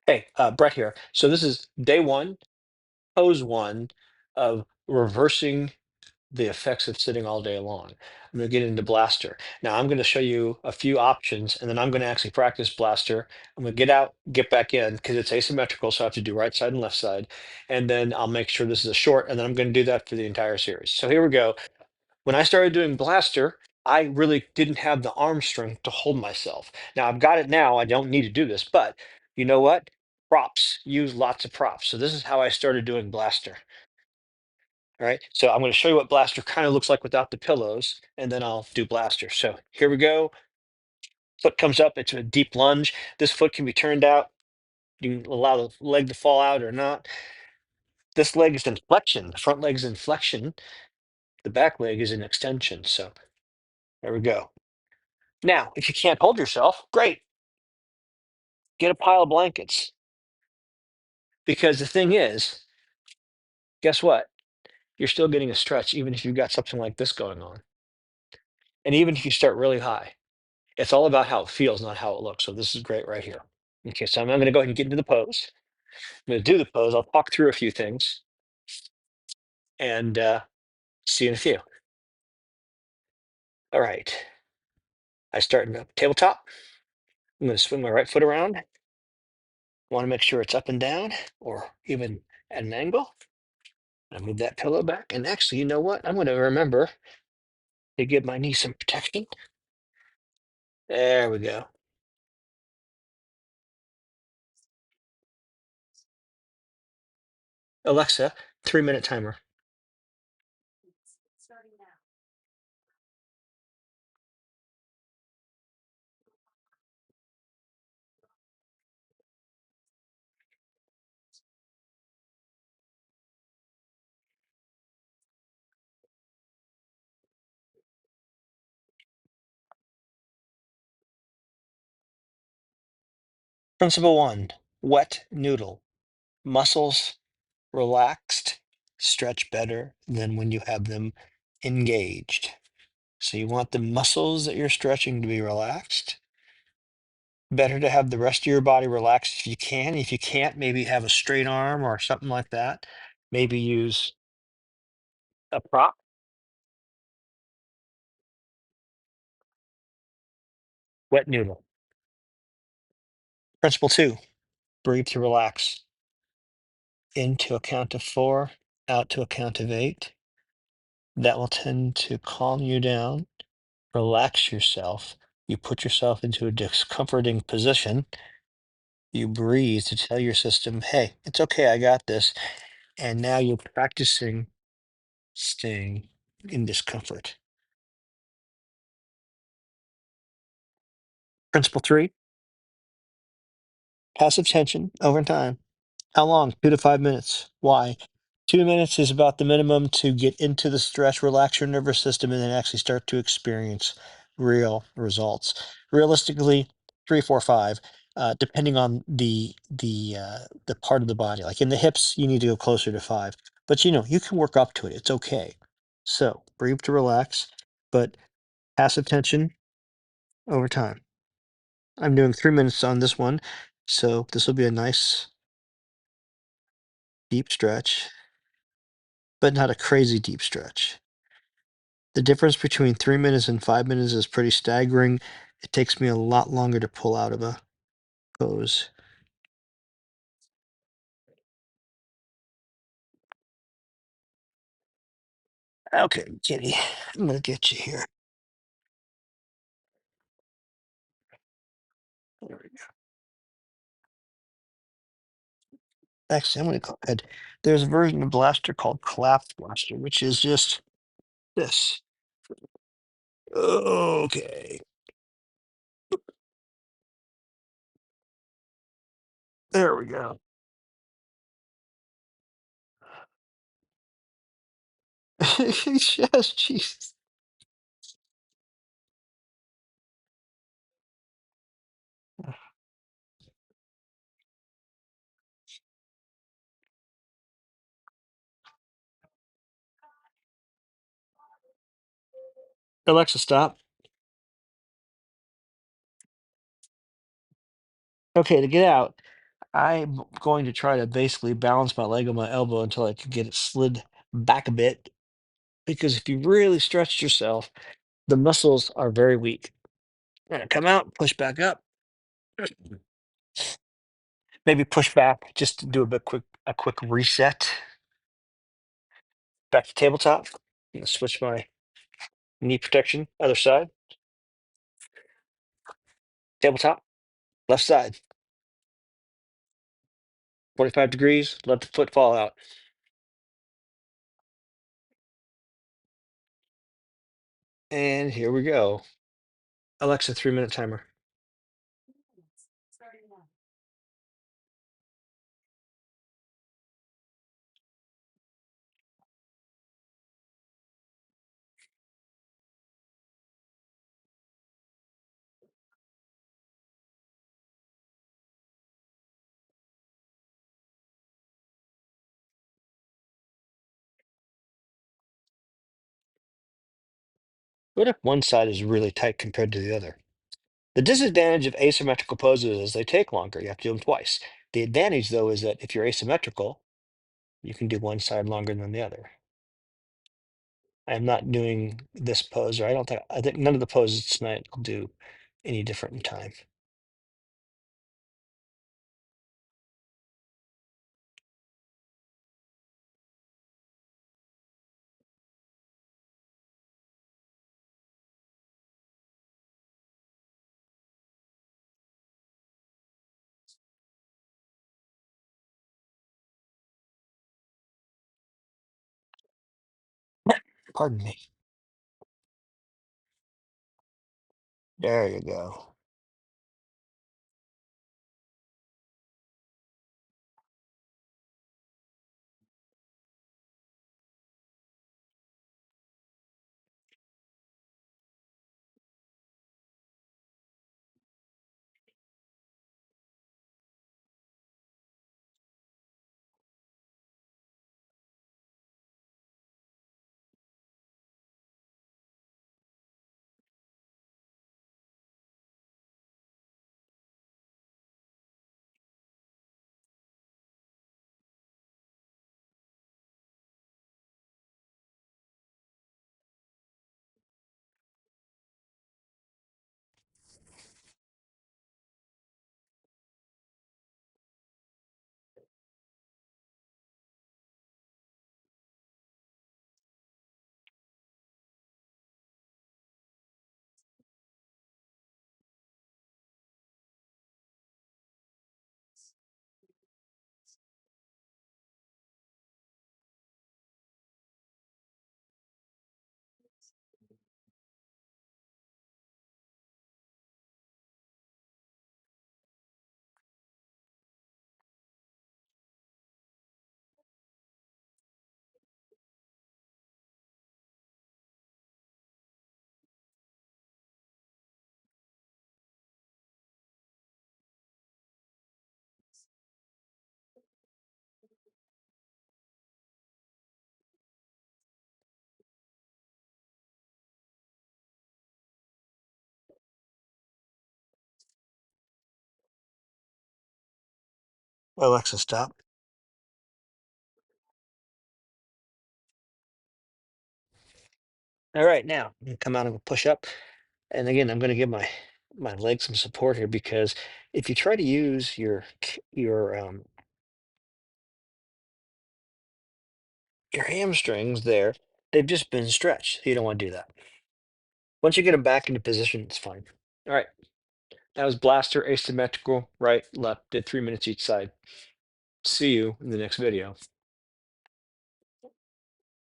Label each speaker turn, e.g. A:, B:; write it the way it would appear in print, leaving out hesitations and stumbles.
A: Hey, Brett here. So this is day one, pose one of reversing the effects of sitting all day long. I'm going to get into Blaster. Now I'm going to show you a few options, and then I'm going to actually practice Blaster. I'm going to get out, get back in because it's asymmetrical, so I have to do right side and left side. And then I'll make sure this is a short, and then I'm going to do that for the entire series. So here we go. When I started doing Blaster, I really didn't have the arm strength to hold myself. Now I've got it now. I don't need to do this, but you know what? Props. Use lots of props. So this is how I started doing Blaster. All right. So I'm going to show you what Blaster kind of looks like without the pillows, and then I'll do Blaster. So here we go. Foot comes up. It's a deep lunge. This foot can be turned out. You can allow the leg to fall out or not. This leg is in flexion. The front leg is in flexion. The back leg is in extension. So there we go. Now, if you can't hold yourself, great. Get a pile of blankets. Because the thing is, guess what? You're still getting a stretch, even if you've got something like this going on. And even if you start really high, it's all about how it feels, not how it looks. So this is great right here. Okay, so I'm going to go ahead and get into the pose. I'm going to do the pose. I'll talk through a few things and see you in a few. All right. I start in the tabletop. I'm going to swing my right foot around. I want to make sure it's up and down or even at an angle. I move that pillow back. And actually, you know what? I'm going to remember to give my knee some protection. There we go. Alexa, 3-minute timer. Principle one, wet noodle. Muscles relaxed stretch better than when you have them engaged. So you want the muscles that you're stretching to be relaxed. Better to have the rest of your body relaxed if you can. If you can't, maybe have a straight arm or something like that. Maybe use a prop. Wet noodle. Principle two, breathe to relax. In to a count of 4, out to a count of 8. That will tend to calm you down, relax yourself. You put yourself into a discomforting position. You breathe to tell your system, hey, it's okay, I got this. And now you're practicing staying in discomfort. Principle three, passive tension over time. How long? 2 to 5 minutes. Why? 2 minutes is about the minimum to get into the stretch, relax your nervous system, and then actually start to experience real results. Realistically, 3, 4, 5, depending on the part of the body. Like in the hips, you need to go closer to 5. But you can work up to it. It's okay. So breathe to relax, but passive tension over time. I'm doing 3 minutes on this one, so this will be a nice deep stretch, but not a crazy deep stretch. The difference between 3 minutes and 5 minutes is pretty staggering. It takes me a lot longer to pull out of a pose. Okay, kitty, I'm gonna get you here. There we go. Actually, I'm gonna go ahead. There's a version of Blaster called Collapse Blaster, which is just this. Okay, there we go. Yes, Jesus. Alexa, stop. Okay, to get out, I'm going to try to basically balance my leg on my elbow until I can get it slid back a bit. Because if you really stretch yourself, the muscles are very weak. Come out, push back up, maybe push back just to do a quick reset. Back to tabletop. I'm gonna switch my knee protection, other side. Tabletop, left side. 45 degrees, let the foot fall out. And here we go. Alexa, 3-minute timer. What if one side is really tight compared to the other? The disadvantage of asymmetrical poses is they take longer. You have to do them twice. The advantage, though, is that if you're asymmetrical, you can do one side longer than the other. I am not doing this pose, or I think none of the poses tonight will do any different in time. Pardon me. There you go. Alexa, stop. All right, now I'm gonna come out of a push up. And again, I'm going to give my leg some support here because if you try to use your hamstrings there, they've just been stretched. You don't want to do that. Once you get them back into position, it's fine. All right, that was blaster asymmetrical, right, left, did 3 minutes each side. See you in the next video.